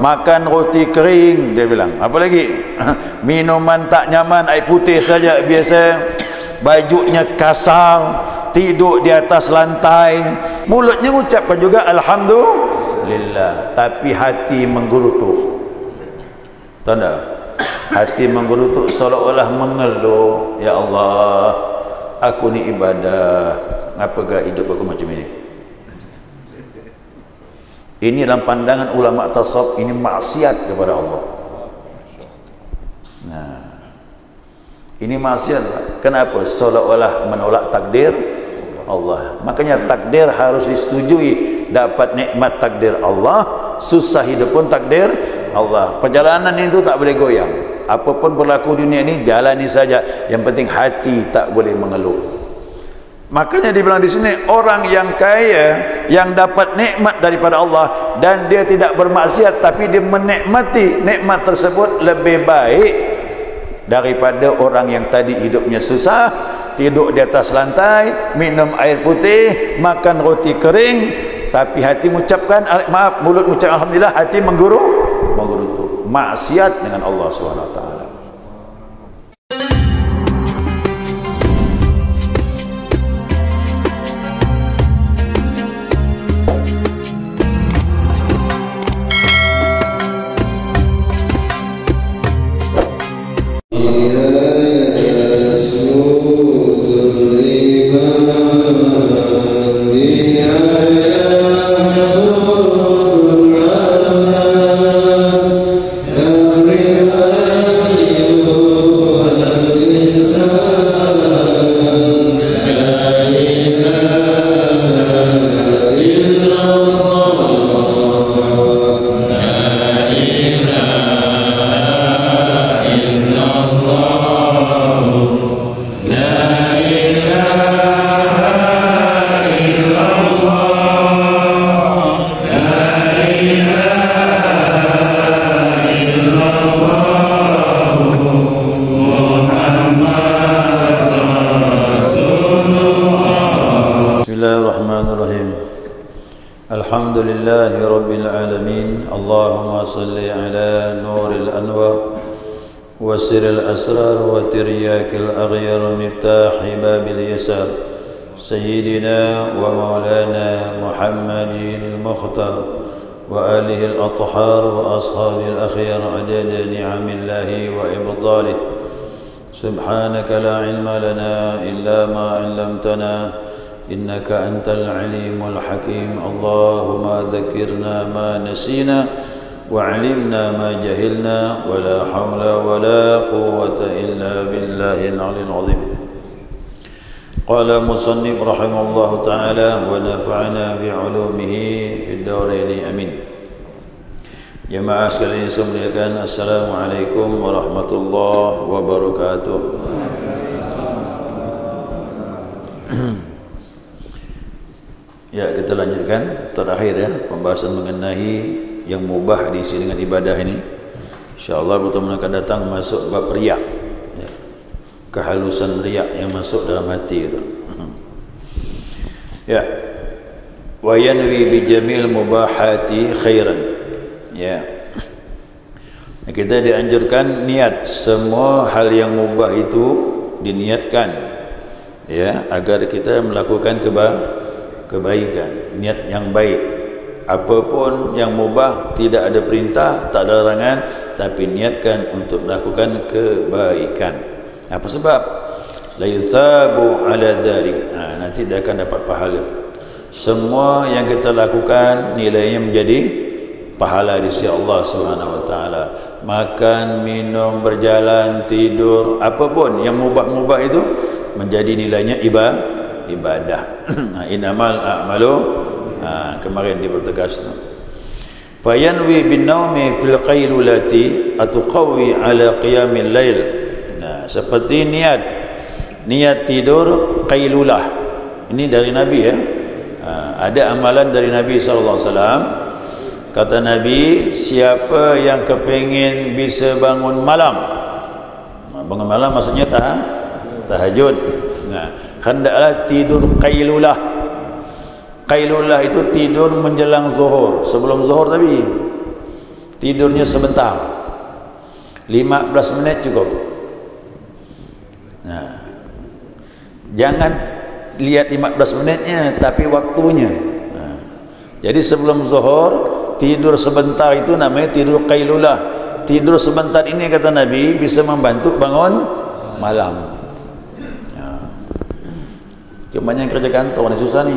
makan roti kering, dia bilang. Apa lagi? Minuman tak nyaman, air putih saja biasa, bajunya kasar, tidur di atas lantai, mulutnya mengucapkan juga alhamdulillah, tapi hati menggerutu. Tahu tak? Hati menggerutu seolah-olah mengeluh, ya Allah, aku ni ibadah, apakah hidup aku macam ini? Ini dalam pandangan ulama tasawuf, ini maksiat kepada Allah. Nah, ini maksiat. Kenapa? Seolah-olah menolak takdir Allah. Makanya takdir harus disetujui. Dapat nikmat takdir Allah, susah hidup pun takdir Allah. Perjalanan itu tak boleh goyang. Apapun berlaku dunia ini, jalani saja. Yang penting hati tak boleh mengeluh. Makanya dibilang di sini, orang yang kaya, yang dapat nikmat daripada Allah dan dia tidak bermaksiat, tapi dia menikmati nikmat tersebut, lebih baik daripada orang yang tadi hidupnya susah, tidur di atas lantai, minum air putih, makan roti kering, tapi hati mengucapkan maaf, mulut mengucapkan alhamdulillah, hati menggerutu. Maksiat dengan Allah SWT. وسر الأسرار وترياك الأغيار مفتاح باب اليسار سيدنا ومولانا محمد المختار وآله الأطهار وأصحاب الأخيار عدد نعم الله وإبطاله سبحانك لا علم لنا إلا ما علمتنا إنك أنت العليم الحكيم اللهم ذكرنا ما نسينا وعلمنا ما جهلنا ولا حول ولا قوة إلا بالله العلي العظيم. قال مصنف رحمه الله تعالى ونفعنا بعلومه في الدارين آمين. Jemaah sekalian saya muliakan, Assalamualaikum warahmatullahi wabarakatuh. Ya, kita lanjutkan terakhir ya, pembahasan mengenai yang mubah diisi dengan ibadah ini. InsyaAllah pertemuan akan datang masuk bab riak ya. Kehalusan riak yang masuk dalam hati itu. Ya. Wa yanwi bi jamil mubahati khairan. Ya. Kita dianjurkan niat semua hal yang mubah itu diniatkan ya, agar kita melakukan kebaikan, niat yang baik. Apapun yang mubah, tidak ada perintah, tak ada larangan, tapi niatkan untuk melakukan kebaikan. Apa sebab? La yuthabu ala dhalik. Nanti dia akan dapat pahala. Semua yang kita lakukan nilainya menjadi pahala di sisi Allah Subhanahu wa taala. Makan, minum, berjalan, tidur, apapun yang mubah-mubah itu menjadi nilainya ibadah. Innamal a'malu, kemarin dipertegas. Fayanwi bin naumi fil qailulati atuqawi ala qiyamil lail. Nah, seperti niat tidur qailulah. Ini dari Nabi ya. Ada amalan dari Nabi sallallahu alaihi wasallam. Kata Nabi, siapa yang kepingin bisa bangun malam. Bangun malam maksudnya tahajud. Nah, hendaklah tidur qailulah. Qailulah itu tidur menjelang zuhur, sebelum zuhur tapi tidurnya sebentar, 15 menit cukup. Nah, jangan lihat 15 menitnya, tapi waktunya. Nah, jadi sebelum zuhur tidur sebentar itu namanya tidur qailulah. Tidur sebentar ini kata Nabi bisa membantu bangun malam. Nah, cuma yang kerja kantor ni susah ni.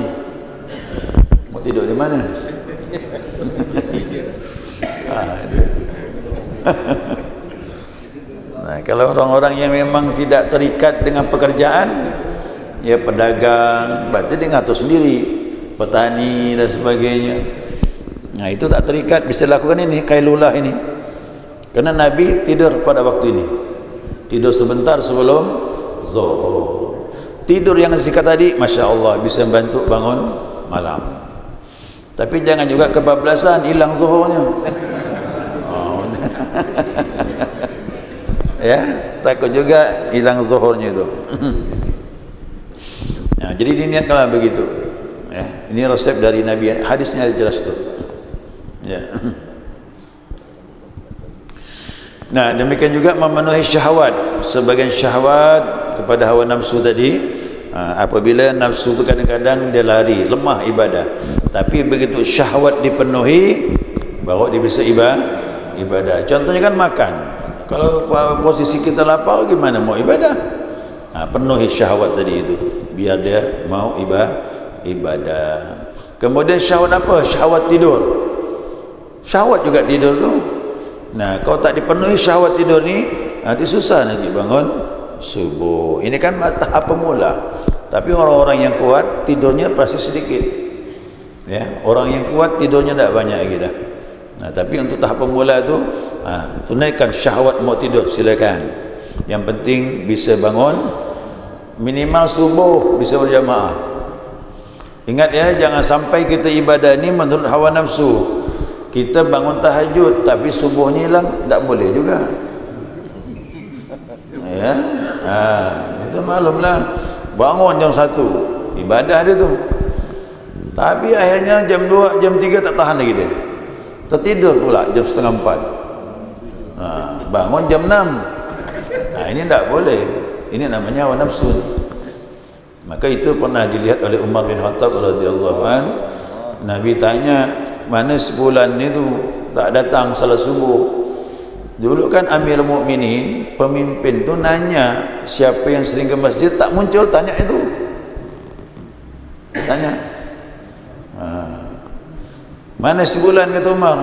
Mau tidur di mana? Nah, kalau orang-orang yang memang tidak terikat dengan pekerjaan, ya pedagang, berarti dia ngatur sendiri, petani dan sebagainya. Nah, itu tak terikat, bisa lakukan ini qailulah ini. Karena Nabi tidur pada waktu ini, tidur sebentar sebelum zuhur. Tidur yang singkat tadi, Masya Allah, bisa membantu bangun malam. Tapi jangan juga kebablasan, hilang zuhurnya. Oh. Ya, takut juga hilang zuhurnya itu. Nah, jadi diniatkanlah begitu. Ya, ini resep dari Nabi, hadisnya jelas itu. Ya. Nah, demikian juga memenuhi syahwat, sebagian syahwat kepada hawa nafsu tadi. Apabila nafsu itu kadang-kadang dia lari, lemah ibadah, tapi begitu syahwat dipenuhi baru dia bisa ibadah. Contohnya kan makan, kalau posisi kita lapar gimana mau ibadah? Penuhi syahwat tadi itu biar dia mau ibadah. Kemudian syahwat apa? Syahwat tidur. Syahwat juga tidur tu. Nah, kalau tak dipenuhi syahwat tidur ni, nanti susah nanti bangun subuh. Ini kan tahap pemula. Tapi orang-orang yang kuat tidurnya pasti sedikit. Ya, orang yang kuat tidurnya tak banyak lagi dah. Nah, tapi untuk tahap pemula tu, tunaikan syahwat mau tidur, silakan. Yang penting bisa bangun minimal subuh, bisa berjamaah. Ingat ya, jangan sampai kita ibadah ni menurut hawa nafsu. Kita bangun tahajud tapi subuhnya hilang, tak boleh juga. Ya, itu maklumlah, bangun jam 1 ibadah dia tu, tapi akhirnya jam 2, jam 3 tak tahan lagi dia, tertidur pula jam setengah 4. Bangun jam 6. Ini tak boleh, ini namanya hawa nafsu. Maka itu pernah dilihat oleh Umar bin Khattab radhiyallahu an. Nabi tanya, mana sebulan ni tu tak datang salat subuh. Dulu kan Amirul Mukminin, pemimpin tu nanya siapa yang sering ke masjid tak muncul, tanya itu. Tanya. Mana sebulan kata Umar.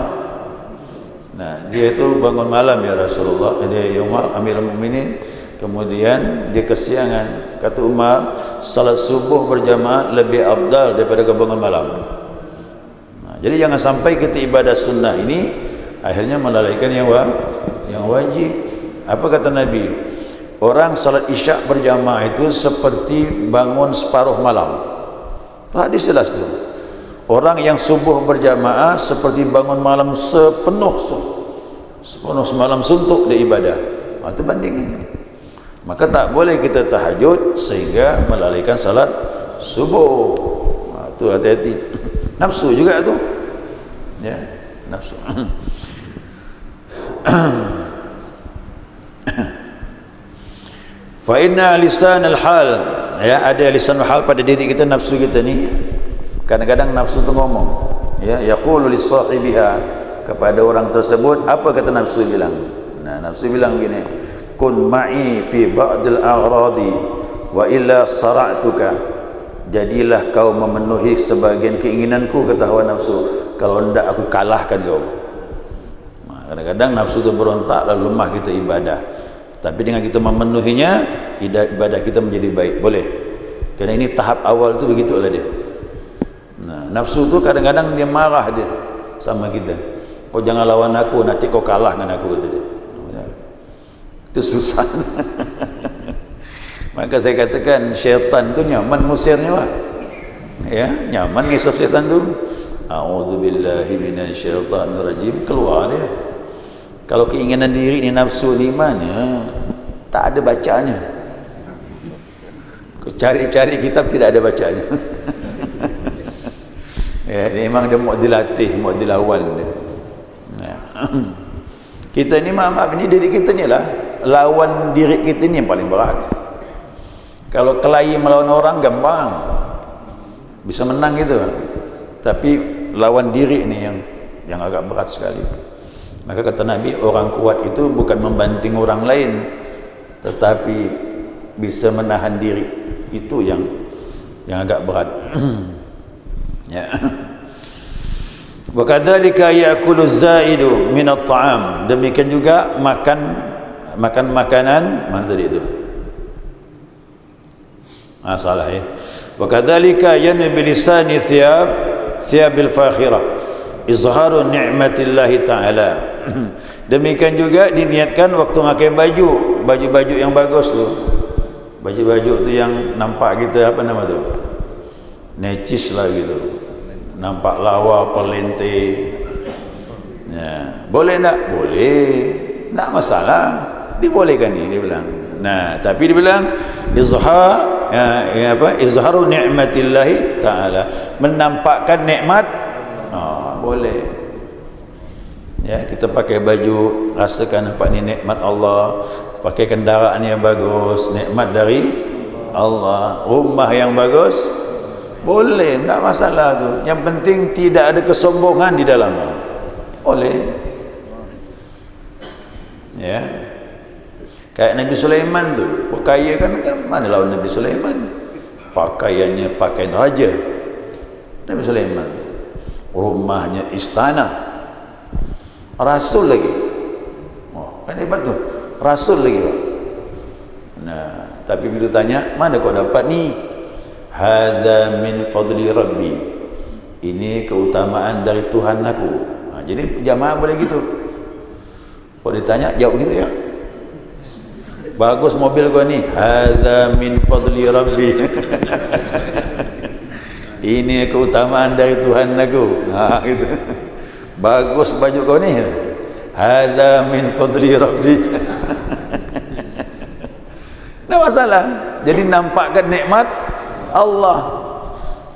Nah, dia itu bangun malam ya Rasulullah. Dia Umar Amirul Mukminin, kemudian dia kesiangan. Kata Umar, salat subuh berjamaah lebih afdal daripada bangun malam. Nah, jadi jangan sampai kita ibadah sunnah ini akhirnya melalaikan yang wajib. Apa kata Nabi? Orang salat isyak berjamaah itu seperti bangun separuh malam. Hadis jelas tu. Orang yang subuh berjamaah seperti bangun malam sepenuh semalam suntuk dia ibadah. Itu bandingannya. Maka tak boleh kita tahajud sehingga melalaikan salat subuh. Itu hati-hati. Nafsu juga tu. Ya, nafsu. Fa inna lisan al-hal, ya, ada lisan al-hal pada diri kita, nafsu kita ni. Kadang-kadang nafsu tu ngomong, ya, yaqulu li sahibiha, kepada orang tersebut. Apa kata nafsu bilang? Nah, nafsu bilang begini, kun ma'i fi ba'dil aghradi wa illa sara'tuka, jadilah kau memenuhi sebagian keinginanku, kata hawa nafsu, kalau hendak aku kalahkan kau. Kadang-kadang nafsu itu berontak, lalu lemah kita ibadah. Tapi dengan kita memenuhinya, ibadah kita menjadi baik. Boleh. Kerana ini tahap awal tu begitulah dia. Nah, nafsu tu kadang-kadang dia marah dia sama kita. Kau jangan lawan aku, nanti kau kalah dengan aku, kata dia. Itu susah. Maka saya katakan syaitan tu nyaman musirnya, Pak. Ya, nyaman ngisap syaitan tu. A'udzubillahi minasyaitanirrajim, keluar dia. Kalau keinginan diri ni, nafsu ni mana? Tak ada bacanya. Kau cari-cari kitab tidak ada bacanya. Ya, memang dia mau dilatih, mau dilawan dia. Nah. Kita ni maaf ini diri kita ni lah, lawan diri kita ni yang paling berat. Kalau kelahi melawan orang gampang, bisa menang gitu, tapi lawan diri ni yang agak berat sekali. Maka kata Nabi, orang kuat itu bukan membanting orang lain, tetapi bisa menahan diri. Itu yang agak berat. Ya. Wa kadzalika ya'kulu az-za'idu min at-ta'am. Demikian juga makan makanan, mana tadi itu? Salah ya. Wa kadzalika yanbi lisani thiyabil fakhirah izharu ni'matillahi ta'ala. Demikian juga diniatkan waktu pakai baju yang bagus tu. Baju-baju tu yang nampak kita apa nama tu? Necis lah gitu. Nampak lawa, pelente. Ya, boleh tak? Boleh. Tak masalah. Dibolehkan ni dia bilang. Nah, tapi dia bilang izharu ni'matillahi ta'ala, menampakkan nikmat. Boleh. Ya, kita pakai baju, rasakan nampak ni nikmat Allah. Pakai kendaraan yang bagus, nikmat dari Allah. Rumah yang bagus, boleh, tak masalah tu. Yang penting tidak ada kesombongan di dalam. Boleh. Ya. Kayak Nabi Sulaiman tu, kaya kan mana lawan Nabi Sulaiman? Pakaiannya pakaian raja. Nabi Sulaiman. Rumahnya istana. Rasul lagi. Kan hebat tu. Rasul lagi. Nah, tapi bila tanya, mana kau dapat ni? Hadza min fadli rabbi, ini keutamaan dari Tuhan aku. Jadi jamaah boleh gitu. Kalau ditanya jawab gitu ya. Bagus mobil kau ni, hadza min fadli rabbi. Ini keutamaan dari Tuhan aku. Gitu. Bagus baju kau ni, hadza min fadli rabbi. Tak masalah. Jadi nampakkan nikmat Allah.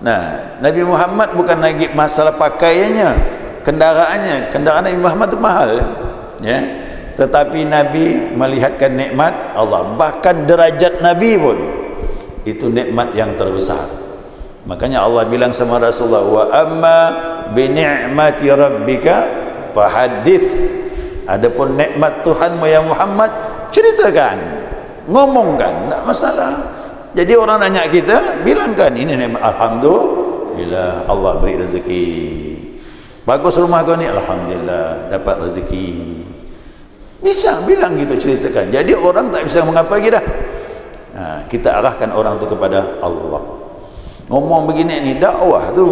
Nah, Nabi Muhammad bukan lagi masalah pakaiannya, kendaraannya. Kendaraan Nabi Muhammad itu mahal, ya. Tetapi Nabi melihatkan nikmat Allah. Bahkan derajat Nabi pun itu nikmat yang terbesar. Makanya Allah bilang sama Rasulullah, wa amma bi ni'mati rabbika fahadits. Adapun nikmat Tuhanmu ya Muhammad, ceritakan, ngomongkan, tak masalah. Jadi orang nanya kita, bilangkan ini nikmat. Alhamdulillah Allah beri rezeki. Bagus rumah kau ni, alhamdulillah dapat rezeki. Bisa bilang gitu, ceritakan. Jadi orang tak bisa mengapa lagi dah. Kita arahkan orang tu kepada Allah. Ngomong begini ni dakwah tu.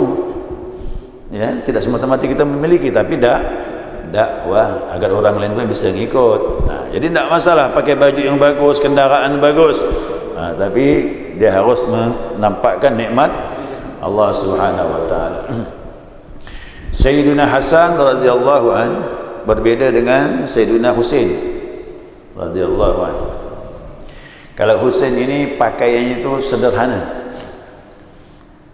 Ya, tidak semata-mata kita memiliki, tapi dakwah agar orang lain pun bisa ngikut. Jadi tak masalah pakai baju yang bagus, kendaraan bagus. Tapi dia harus menampakkan nikmat Allah Subhanahu wa taala. Sayyidina Hasan radhiyallahu an berbeda dengan Sayyidina Husain radhiyallahu an. Kalau Husain ini pakaiannya itu sederhana.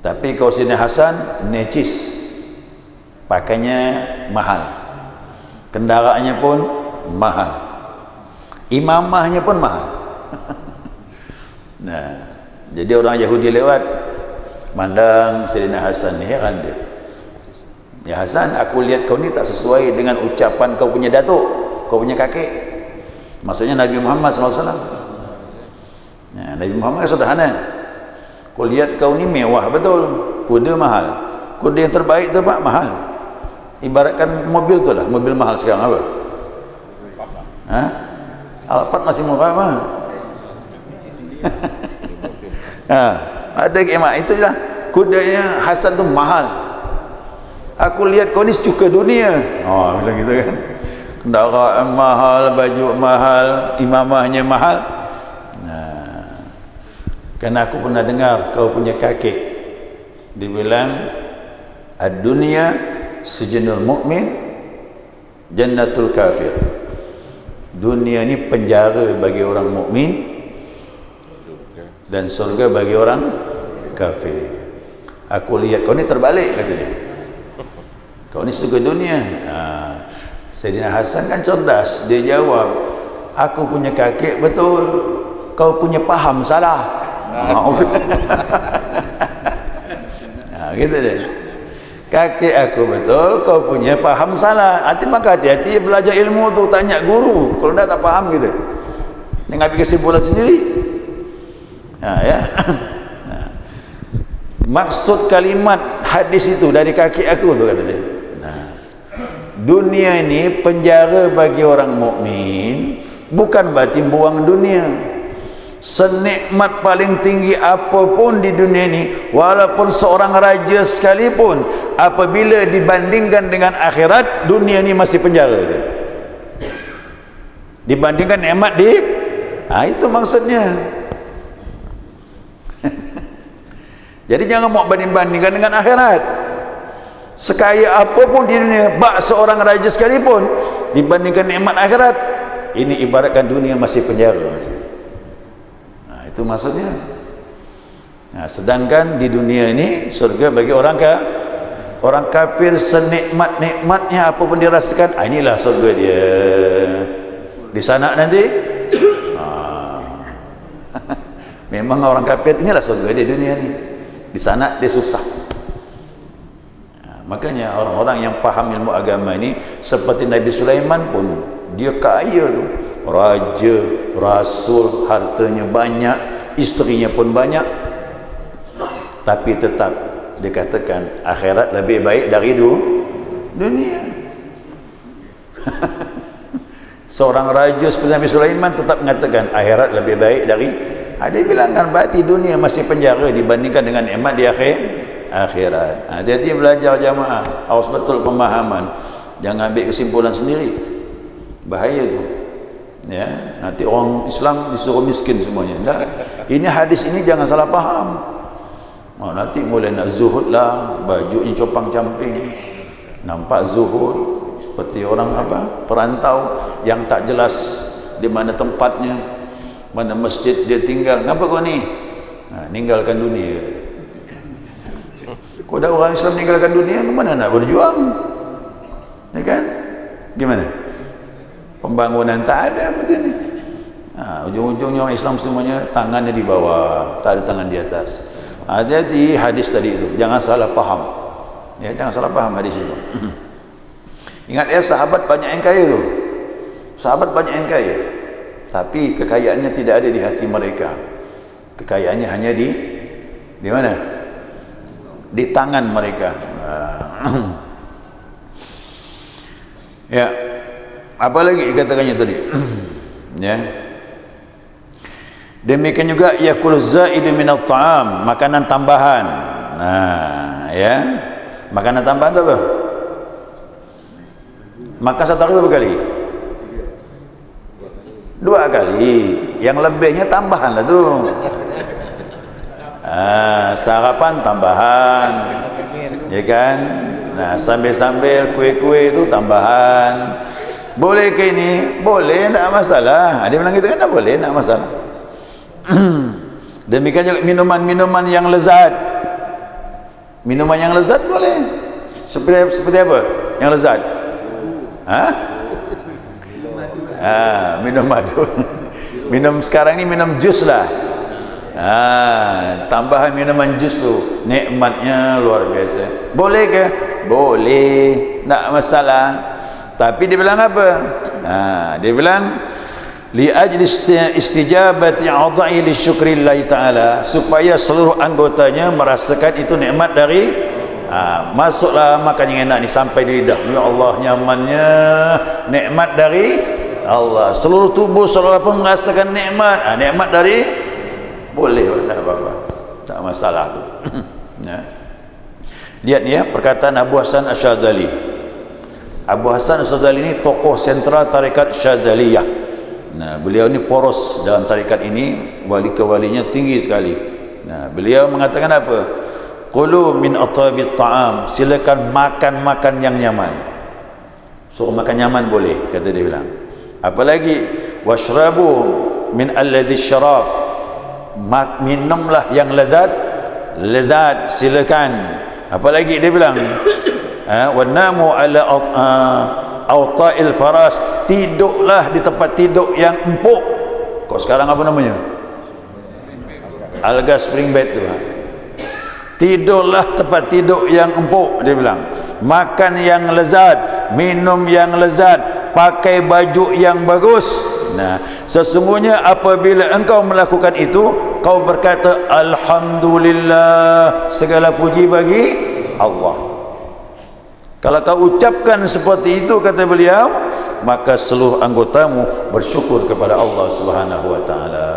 Tapi kalau Sayyidina Hasan necis. Pakainya mahal. Kendaraannya pun mahal. Imamahnya pun mahal. Nah, jadi orang Yahudi lewat mandang Sayyidina Hasan ni, heran dia. Ya Hasan, aku lihat kau ni tak sesuai dengan ucapan kau punya datuk, kau punya kakek. Maksudnya Nabi Muhammad SAW. Nah, Nabi Muhammad sederhana. Kau lihat kau ni mewah betul, kuda mahal. Kuda yang terbaik tu Pak mahal. Ibaratkan mobil tu lah, mobil mahal sekarang apa? Alphard masih murah mah. Ada kemat itu lah. Kudanya Hasan tu mahal. Aku lihat kau ni secuka dunia. Bilang gitu kan. Kendaraan mahal, baju mahal, imamahnya mahal. Kerana aku pernah dengar kau punya kakek dibilang ad-dunya sijnul mu'min jannatul kafir. Dunia ni penjara bagi orang mukmin dan surga bagi orang kafir. Aku lihat kau ni terbalik, kata dia. Kau ni suka dunia. Sayyidina Hasan kan cerdas, dia jawab, aku punya kakek betul, kau punya faham salah. Gitu deh. Kakek aku betul, kau punya faham salah. Maka hati-hati belajar ilmu tu, tanya guru. Kalau tak faham gitu, dia ngambil kesimpulan sendiri. Ya. Maksud kalimat hadis itu dari kakek aku tu, kata dia. Dunia ini penjara bagi orang mukmin, bukan berarti buang dunia. Senikmat paling tinggi apapun di dunia ini, walaupun seorang raja sekalipun, apabila dibandingkan dengan akhirat, dunia ini masih penjara. Dibandingkan nikmat di itu maksudnya. Jadi jangan mau banding-bandingkan dengan akhirat. Sekaya apapun di dunia, bak seorang raja sekalipun, dibandingkan nikmat akhirat, ini ibaratkan dunia masih penjara. Itu maksudnya. Sedangkan di dunia ini surga bagi orang kafir, senikmat-nikmatnya apapun dia rasakan, inilah surga dia. Di sana nanti memang orang kafir inilah surga dia dunia ini. Di sana dia susah. Makanya orang-orang yang paham ilmu agama ini, seperti Nabi Sulaiman pun, dia kaya tu, raja, rasul, hartanya banyak, istrinya pun banyak, tapi tetap dikatakan akhirat lebih baik dari dunia. Seorang raja seperti Nabi Sulaiman tetap mengatakan akhirat lebih baik dari, dia bilang kan berarti dunia masih penjara dibandingkan dengan nikmat di akhirat. Hati-hati belajar jamaah, awas betul pemahaman, jangan ambil kesimpulan sendiri, bahaya tu. Ya, nanti orang Islam disuruh miskin semuanya. Dah, ini hadis ini jangan salah faham. Nanti mulai nak zuhud lah, bajunya compang-camping, nampak zuhud seperti orang perantau yang tak jelas di mana tempatnya, mana masjid dia tinggal. Kenapa kau ni? Ninggalkan dunia. Kau dah orang Islam meninggalkan dunia, ke mana nak berjuang? Ya kan? Gimana? Pembangunan tak ada betul ni. Ujung-ujungnya orang Islam semuanya tangannya di bawah, tak ada tangan di atas. Jadi hadis tadi itu jangan salah faham. Ya, jangan salah faham hadis itu. Ingat ya, sahabat banyak yang kaya tu. Sahabat banyak yang kaya. Tapi kekayaannya tidak ada di hati mereka. Kekayaannya hanya di mana? Di tangan mereka. Ya. Apa lagi dikatakannya tadi? Ya. Demikian juga yakul zaidu minat ta'am, makanan tambahan. Ya. Makanan tambahan tu apa? Makan satu hari berapa kali? 2 kali. Yang lebihnya tambahan lah tu. Sarapan tambahan, ya kan? Sambil-sambil kuih-kuih itu tambahan. Boleh ke ini? Boleh, tak masalah. Dia bilang gitu kan, tak boleh, tak masalah. Demikian juga minuman-minuman yang lezat. Minuman yang lezat boleh. Seperti apa? Yang lezat? Minum madu. Minum sekarang ni minum jus lah. Tambahan minuman jus tu nikmatnya luar biasa. Boleh ke? Boleh, tak masalah. Tapi dia bilang apa? Dia bilang li ajli istijabati a'dha'i li syukrillah ta'ala, supaya seluruh anggotanya merasakan itu nikmat dari masuklah makan yang enak ni sampai di lidah. Ya Allah, nyamannya nikmat dari Allah. Seluruh tubuh seluruh pun merasakan nikmat. Nikmat dari, boleh tak apa-apa, tak masalah tu. Lihat ni ya perkataan Abu Hasan Asyadzali. Abu Hasan Asyadzali ini tokoh sentral tarekat Syadzaliyah. Beliau ni poros dalam tarekat ini, wali kewalinya tinggi sekali. Beliau mengatakan apa? Qulu min atabit ta'am, silakan makan-makan yang nyaman. Suruh makan nyaman boleh, kata dia bilang. Apalagi washrabu min alladhi syarab, minumlah yang lezat, silakan. Apalagi dia bilang wa namu ala auta'il faras, tiduklah di tempat tidur yang empuk. Kok sekarang apa namanya? Alga spring bed tu. Tidurlah tempat tidur yang empuk, dia bilang. Makan yang lezat, minum yang lezat, pakai baju yang bagus. Nah, sesungguhnya apabila engkau melakukan itu, kau berkata alhamdulillah, segala puji bagi Allah. Kalau kau ucapkan seperti itu, kata beliau, maka seluruh anggotamu bersyukur kepada Allah Subhanahu wa taala.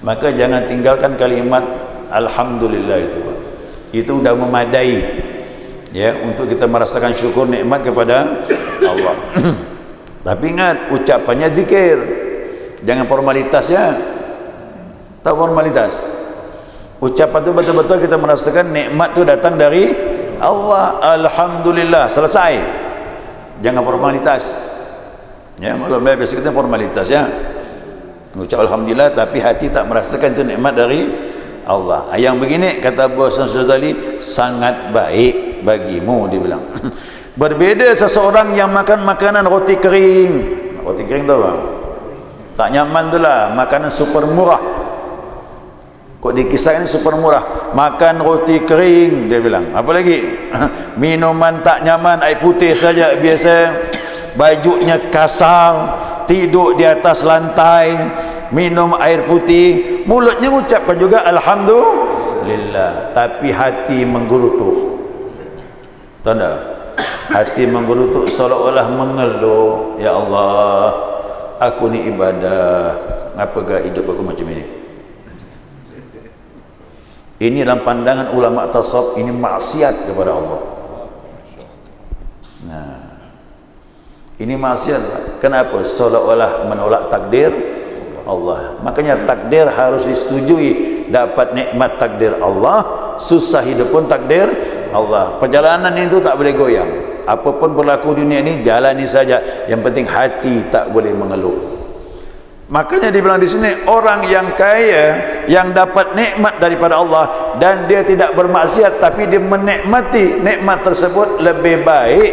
Maka jangan tinggalkan kalimat alhamdulillah itu. Itu sudah memadai ya untuk kita merasakan syukur nikmat kepada Allah. Tapi ingat, ucapannya zikir, jangan formalitas ya. Tahu formalitas? Ucapan itu betul-betul kita merasakan nikmat itu datang dari Allah. Alhamdulillah, selesai. Jangan formalitas. Ya, maklum biasa kita formalitas ya. Ucap alhamdulillah tapi hati tak merasakan itu nikmat dari Allah. Yang begini kata Abu Hasan Syadzali, sangat baik bagimu, dia bilang. Berbeda seseorang yang makan makanan roti kering. Roti kering tahu bang? Tak nyaman tu lah, makanan super murah. Kok dikisahkan super murah, makan roti kering, dia bilang. Apa lagi? Minuman tak nyaman, air putih saja biasa. Bajunya kasar, tidur di atas lantai, minum air putih, mulutnya mengucapkan juga alhamdulillah, tapi hati menggerutu. Tahu tak? Hati menggerutu seolah-olah mengeluh, ya Allah, aku ni ibadah, ngapakah hidup aku macam ini? Ini dalam pandangan ulama tasawuf, ini maksiat kepada Allah. Nah, ini maksiat. Kenapa? Seolah-olah menolak takdir Allah. Makanya takdir harus disetujui. Dapat nikmat takdir Allah, susah hidup pun takdir Allah. Perjalanan itu tak boleh goyang. Apapun berlaku dunia ini, jalani saja. Yang penting hati tak boleh mengeluh. Makanya dibilang di sini, orang yang kaya yang dapat nikmat daripada Allah dan dia tidak bermaksiat, tapi dia menikmati nikmat tersebut lebih baik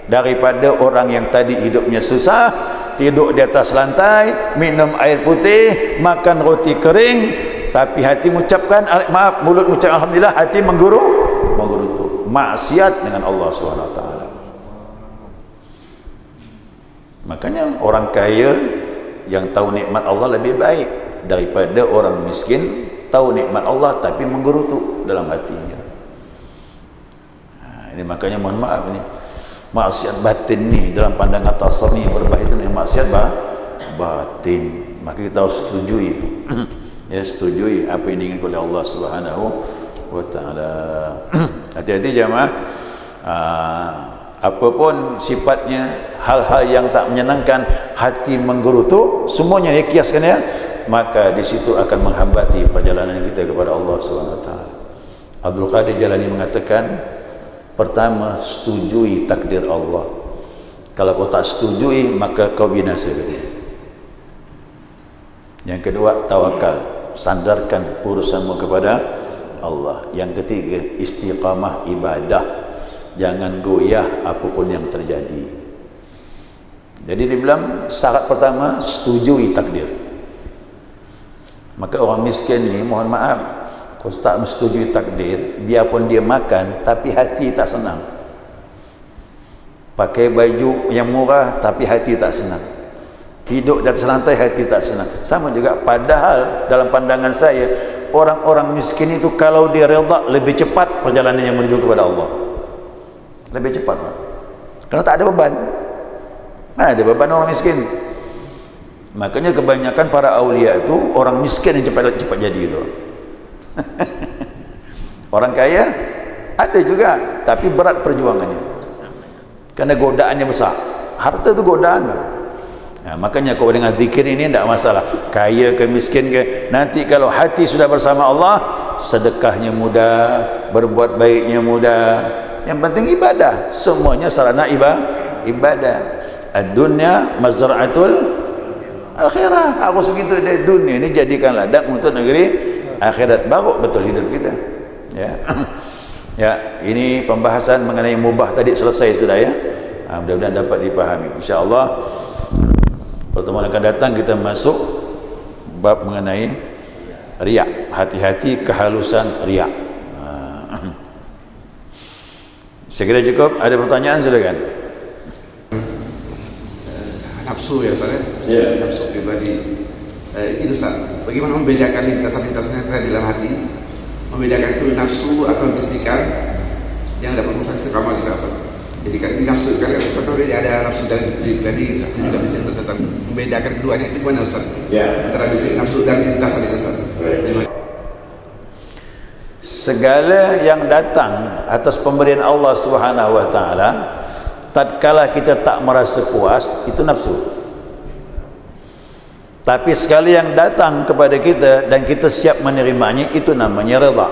daripada orang yang tadi hidupnya susah, tidur di atas lantai, minum air putih, makan roti kering, tapi hati mengucapkan maaf, mulut mengucap alhamdulillah, hati menggerutu, maksiat dengan Allah SWT. Makanya orang kaya yang tahu nikmat Allah lebih baik daripada orang miskin tahu nikmat Allah tapi menggerutu dalam hatinya. Ini makanya mohon maaf ini, maksiat batin ni dalam pandangan tasawuf ni berbahaya, itu maksiat batin. Maka kita harus setujui itu. Ya, setujui apa yang diinginkan oleh Allah Subhanahu wa taala. Hati-hati jemaah. Apapun sifatnya, hal-hal yang tak menyenangkan, hati menggerutu, semuanya ya kiaskan ya, maka di situ akan menghambati perjalanan kita kepada Allah Subhanahu wa taala. Abdul Qadir Jalani mengatakan, pertama, setujui takdir Allah. Kalau kau tak setujui, maka kau binasa dia. Yang kedua, tawakal, sandarkan urusanmu kepada Allah. Yang ketiga, istiqamah ibadah, jangan goyah apapun yang terjadi. Jadi dia bilang syarat pertama, setujui takdir. Maka orang miskin ni, mohon maaf, kalau tak menyetujui takdir, biarpun dia makan tapi hati tak senang, pakai baju yang murah tapi hati tak senang, tidur di atas lantai hati tak senang. Sama juga, padahal dalam pandangan saya, orang-orang miskin itu kalau dia redha, lebih cepat perjalanannya menuju kepada Allah, lebih cepat, kerana tak ada beban. Mana ada beban orang miskin? Makanya kebanyakan para aulia itu orang miskin yang cepat jadi itu. Orang kaya ada juga, tapi berat perjuangannya, karena godaannya besar. Harta itu godaan. Nah, makanya kau dengan zikir ini tidak masalah, kaya ke miskin ke, nanti kalau hati sudah bersama Allah, sedekahnya mudah, berbuat baiknya mudah. Yang penting ibadah, semuanya sarana ibadah. Ad-dunya mazra'atul akhirah. Aku segitu dari dunia ini jadikan ladang untuk negeri akhirat, baru betul hidup kita. Ya. Ya, ini pembahasan mengenai mubah tadi selesai sudah ya. Mudah-mudahan dapat dipahami. InsyaAllah pertemuan akan datang kita masuk bab mengenai riak. Hati-hati kehalusan riak. Saya kira cukup. Ada pertanyaan, silakan. Nafsu ya Ustaz ya? Nafsu pribadi. Itu Ustaz, bagaimana membedakan lintasan-lintasan yang terjadi dalam hati? Membedakan itu nafsu atau bisikan yang dapat merusak istiqamah kita Ustaz. Jadi kan nafsu kan contohnya ada nafsu dan jadi juga bisa Ustaz. Membedakan keduanya itu gimana Ustaz? Antara bisik nafsu dan lintasan itu Ustaz. Segala yang datang atas pemberian Allah Subhanahu wa taala, tatkala kita tak merasa puas, itu nafsu. Tapi sekali yang datang kepada kita dan kita siap menerimanya, itu namanya redha.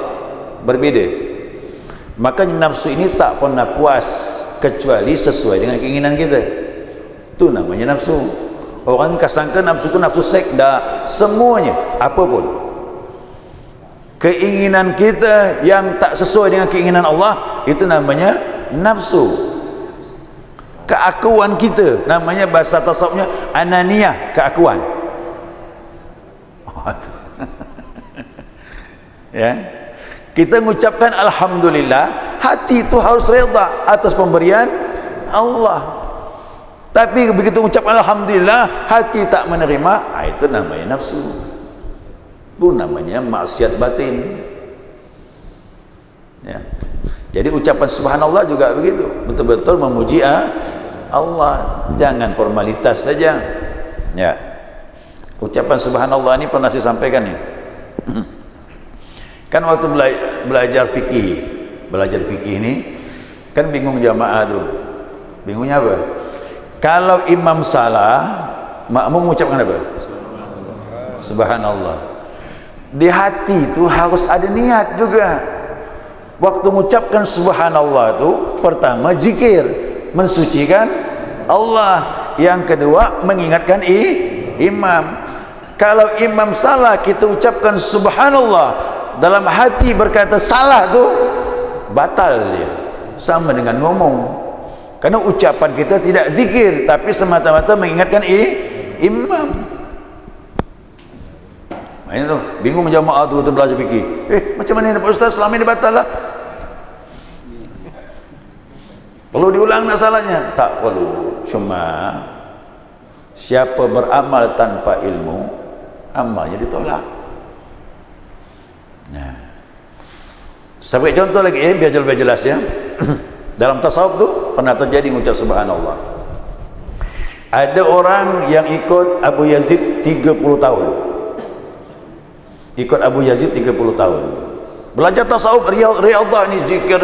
Berbeza. Makanya nafsu ini tak pernah puas kecuali sesuai dengan keinginan kita. Itu namanya nafsu. Orang kasangka nafsu itu nafsu seks, dah semuanya apapun. Keinginan kita yang tak sesuai dengan keinginan Allah, itu namanya nafsu. Keakuan kita, namanya bahasa tasawufnya ananiyah, keakuan. Ya, kita mengucapkan alhamdulillah, hati itu harus reda atas pemberian Allah. Tapi begitu mengucapkan alhamdulillah, hati tak menerima, itu namanya nafsu. Itu namanya maksiat batin. Ya. Jadi ucapan subhanallah juga begitu, betul-betul memuji Allah, jangan formalitas saja. Ya. Ucapan subhanallah ini pernah saya sampaikan nih. Kan waktu belajar fikih ini kan bingung jamaah tuh. Bingungnya apa? Kalau imam salah, makmum mengucapkan apa? Subhanallah. Di hati itu harus ada niat juga. Waktu mengucapkan subhanallah itu, pertama zikir, mensucikan Allah. Yang kedua mengingatkan imam. Kalau imam salah, kita ucapkan subhanallah, dalam hati berkata salah tu, batal dia, sama dengan ngomong. Karena ucapan kita tidak zikir, tapi semata-mata mengingatkan imam. Ini tu bingung jamaah tu belajar fikih. Macam mana Pak Ustaz, selama ini batal lah. Perlu diulang tak salahnya? Tak perlu. Cuma siapa beramal tanpa ilmu, amalnya ditolak. Nah, sampai contoh lagi biar lebih jelas ya. Dalam tasawuf tu pernah terjadi mengucap subhanallah. Ada orang yang ikut Abu Yazid 30 tahun. Ikut Abu Yazid 30 tahun. Belajar tasawuf, riyadhah ni zikir,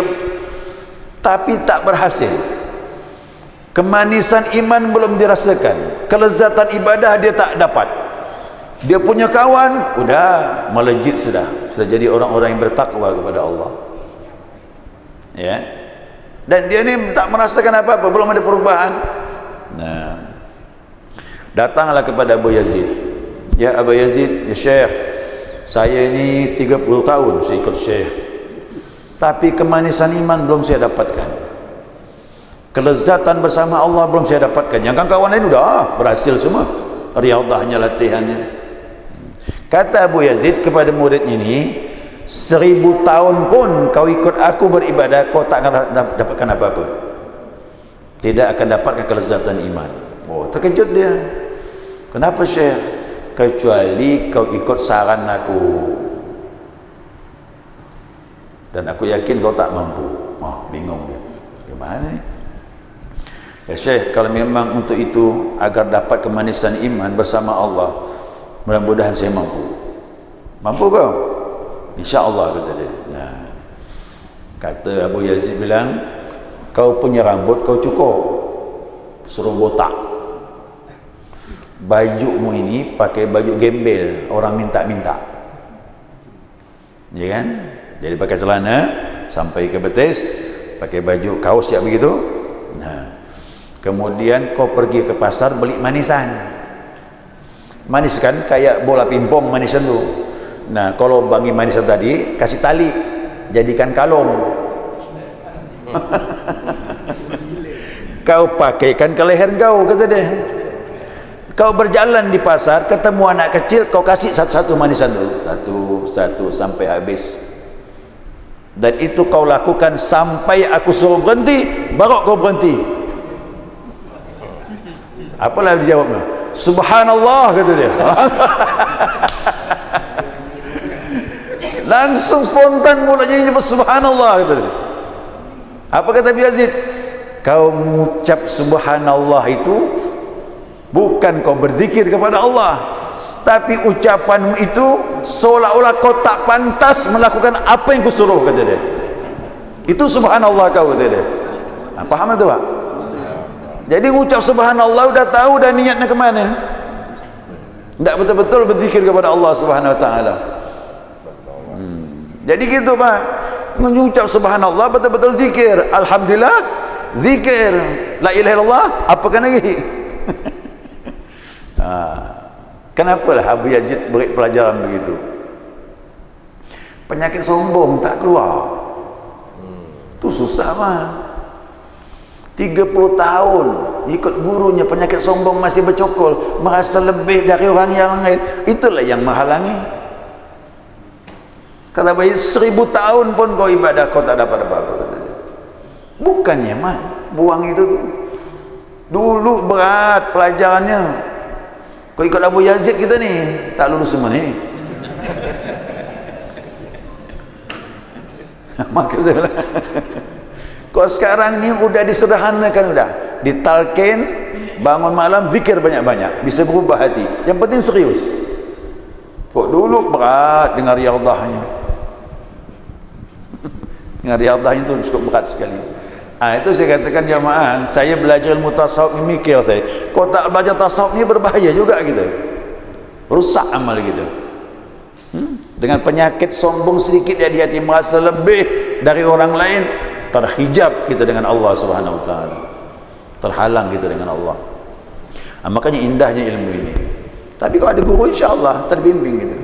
tapi tak berhasil. Kemanisan iman belum dirasakan, kelezatan ibadah dia tak dapat. Dia punya kawan udah melejit, sudah jadi orang-orang yang bertakwa kepada Allah. Ya. Dan dia ni tak merasakan apa-apa, belum ada perubahan. Nah, datanglah kepada Abu Yazid. Ya Abu Yazid, ya Syekh, saya ini 30 tahun saya ikut Syekh, tapi kemanisan iman belum saya dapatkan, kelezatan bersama Allah belum saya dapatkan. Yang kawan lain udah berhasil semua, riyadhahnya, latihannya. Kata Abu Yazid kepada muridnya ini, 1000 tahun pun kau ikut aku beribadah, kau tak akan dapatkan apa-apa, tidak akan dapatkan kelezatan iman. Oh, terkejut dia. Kenapa Syekh? Kecuali kau ikut saran aku, dan aku yakin kau tak mampu. Oh, bingung dia. Gimana ni? Ya Syekh, kalau memang untuk itu agar dapat kemanisan iman bersama Allah, mudah-mudahan saya mampu. Mampu kau? InsyaAllah, kata dia. Nah, kata Abu Yazid bilang, kau punya rambut kau cukur, suruh botak. Bajumu ini pakai baju gembel, orang minta-minta, ya kan? Jadi pakai celana sampai ke betis, pakai baju kaos ya begitu. Nah, kemudian kau pergi ke pasar beli manisan. Manis kan kayak bola pingpong manisan tu. Nah, kalau bangi manisan tadi kasih tali, jadikan kalung. Kau pakaikan ke leher kau, kata dia. Kau berjalan di pasar, ketemu anak kecil, kau kasih satu-satu manisan dulu, satu-satu sampai habis. Dan itu kau lakukan sampai aku suruh berhenti, baru kau berhenti. Apalah dia jawabnya? Subhanallah, kata dia. Langsung spontan mulanya nyebut subhanallah, kata dia. Apa kata Abi Yazid? Kau mengucap subhanallah itu bukan kau berzikir kepada Allah, tapi ucapanmu itu seolah-olah kau tak pantas melakukan apa yang kusuruh, kata dia. Itu subhanallah kau, kata dia. Paham itu, Pak? Jadi mengucap subhanallah udah tahu dah niatnya ke mana. Tidak betul-betul berzikir kepada Allah Subhanahu wa taala. Jadi gitu, Pak. Mengucap subhanallah betul-betul zikir. Alhamdulillah, zikir. La ilaha illallah, apakan lagi? Kenapalah Abu Yazid beri pelajaran begitu? Penyakit sombong tak keluar. Itu susah, mah. 30 tahun ikut gurunya, penyakit sombong masih bercokol, merasa lebih dari orang yang lain. Itulah yang menghalangi. Kata bayi, 1000 tahun pun kau ibadah, kau tak dapat apa-apa, kata dia. Bukannya mah buang itu tuh. Dulu berat pelajarannya. Kau ikut Abu Yazid kita ni, tak lulus semua ni. Maka saya kau sekarang ni udah disederhanakan, udah ditalkin, bangun malam zikir banyak-banyak, bisa berubah hati. Yang penting serius. Kok dulu berat dengar riyadhahnya. Dengar riyadhahnya itu cukup berat sekali. Itu saya katakan jamaah, saya belajar ilmu tasawuf ni mikir saya, kau tak belajar tasawuf ni berbahaya juga gitu. Rusak amal gitu. Dengan penyakit sombong sedikit di hati, merasa lebih dari orang lain, terhijab kita dengan Allah Subhanahu wa taala. Terhalang kita dengan Allah. Makanya indahnya ilmu ini. Tapi kalau ada guru, insya-Allah terbimbing gitu.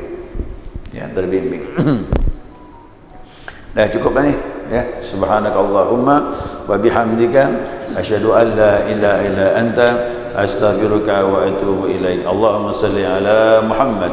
Ya, terbimbing. Dah cukup dah ni. Ya, subhanakallahumma wa bihamdika asyhadu an la ilaha illa anta astaghfiruka wa atubu ilaik. Allahumma salli ala Muhammad